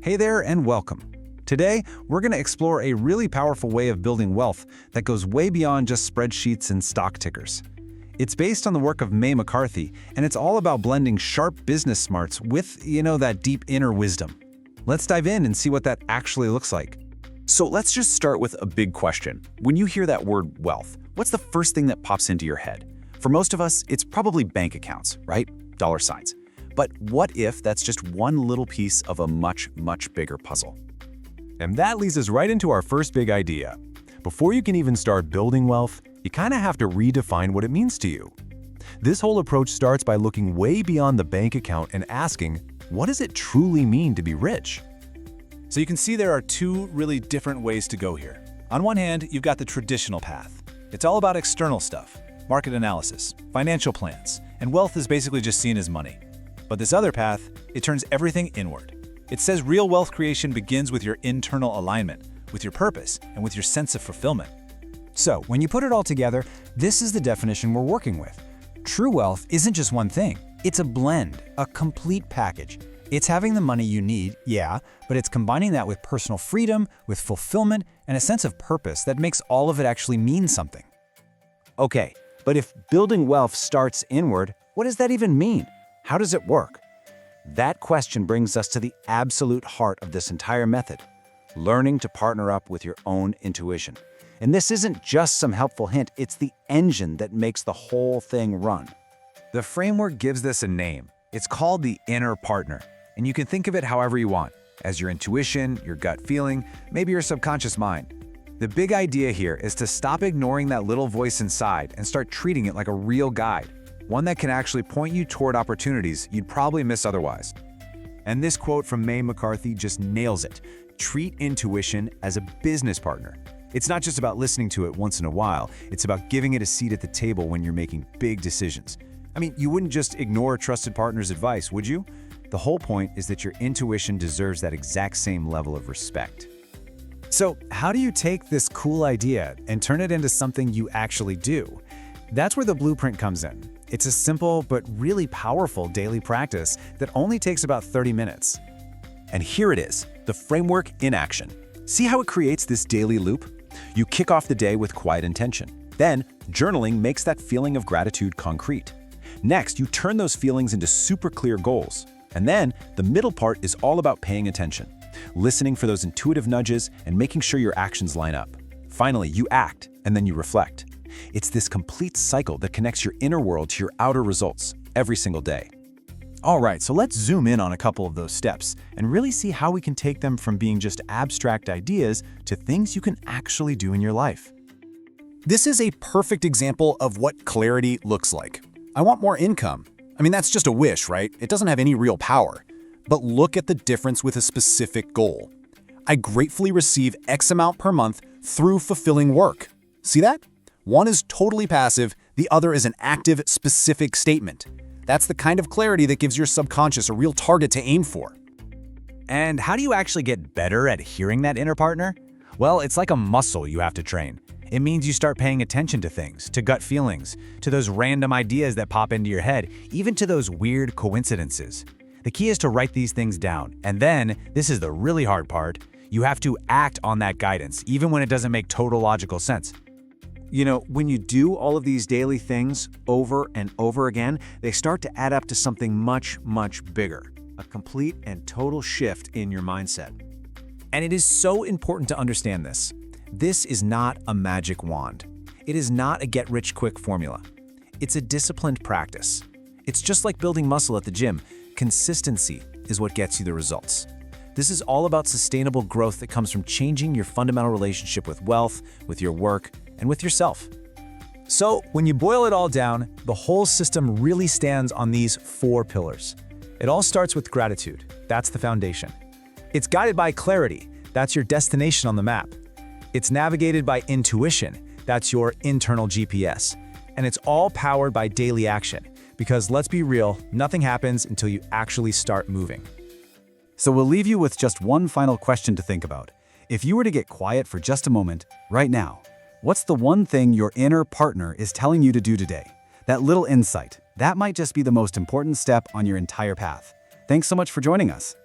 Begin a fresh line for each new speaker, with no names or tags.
Hey there and welcome. Today, we're going to explore a really powerful way of building wealth that goes way beyond just spreadsheets and stock tickers. It's based on the work of May McCarthy, and it's all about blending sharp business smarts with, that deep inner wisdom. Let's dive in and see what that actually looks like.
So let's just start with a big question. When you hear that word wealth, what's the first thing that pops into your head? For most of us, it's probably bank accounts, right? Dollar signs. But what if that's just one little piece of a much, much bigger puzzle?
And that leads us right into our first big idea. Before you can even start building wealth, you kind of have to redefine what it means to you. This whole approach starts by looking way beyond the bank account and asking, what does it truly mean to be rich?
So you can see there are two really different ways to go here. On one hand, you've got the traditional path. It's all about external stuff, market analysis, financial plans, and wealth is basically just seen as money. But this other path, it turns everything inward. It says real wealth creation begins with your internal alignment, with your purpose, and with your sense of fulfillment.
So, when you put it all together, this is the definition we're working with. True wealth isn't just one thing. It's a blend, a complete package. It's having the money you need, yeah, but it's combining that with personal freedom, with fulfillment, and a sense of purpose that makes all of it actually mean something.
Okay, but if building wealth starts inward, what does that even mean? How does it work? That question brings us to the absolute heart of this entire method, learning to partner up with your own intuition. And this isn't just some helpful hint, it's the engine that makes the whole thing run.
The framework gives this a name. It's called the inner partner, and you can think of it however you want, as your intuition, your gut feeling, maybe your subconscious mind. The big idea here is to stop ignoring that little voice inside and start treating it like a real guide, one that can actually point you toward opportunities you'd probably miss otherwise.
And this quote from May McCarthy just nails it. Treat intuition as a business partner. It's not just about listening to it once in a while, it's about giving it a seat at the table when you're making big decisions. I mean, you wouldn't just ignore a trusted partner's advice, would you? The whole point is that your intuition deserves that exact same level of respect.
So, how do you take this cool idea and turn it into something you actually do? That's where the blueprint comes in. It's a simple but really powerful daily practice that only takes about 30 minutes.
And here it is, the framework in action. See how it creates this daily loop? You kick off the day with quiet intention. Then, journaling makes that feeling of gratitude concrete. Next, you turn those feelings into super clear goals. And then, the middle part is all about paying attention, listening for those intuitive nudges and making sure your actions line up. Finally, you act, and then you reflect. It's this complete cycle that connects your inner world to your outer results every single day.
All right, so let's zoom in on a couple of those steps and really see how we can take them from being just abstract ideas to things you can actually do in your life. This is a perfect example of what clarity looks like. I want more income. I mean, that's just a wish, right? It doesn't have any real power. But look at the difference with a specific goal. I gratefully receive X amount per month through fulfilling work. See that? One is totally passive, the other is an active, specific statement. That's the kind of clarity that gives your subconscious a real target to aim for.
And how do you actually get better at hearing that inner partner? Well, it's like a muscle you have to train. It means you start paying attention to things, to gut feelings, to those random ideas that pop into your head, even to those weird coincidences. The key is to write these things down, and then, this is the really hard part, you have to act on that guidance, even when it doesn't make total logical sense.
When you do all of these daily things over and over again, they start to add up to something much, much bigger. A complete and total shift in your mindset.
And it is so important to understand this. This is not a magic wand. It is not a get-rich-quick formula. It's a disciplined practice. It's just like building muscle at the gym. Consistency is what gets you the results. This is all about sustainable growth that comes from changing your fundamental relationship with wealth, with your work, and with yourself. So, when you boil it all down, the whole system really stands on these 4 pillars. It all starts with gratitude. That's the foundation. It's guided by clarity. That's your destination on the map. It's navigated by intuition. That's your internal GPS. And it's all powered by daily action. Because let's be real, nothing happens until you actually start moving. So we'll leave you with just one final question to think about. If you were to get quiet for just a moment, right now, what's the one thing your inner partner is telling you to do today? That little insight, that might just be the most important step on your entire path. Thanks so much for joining us.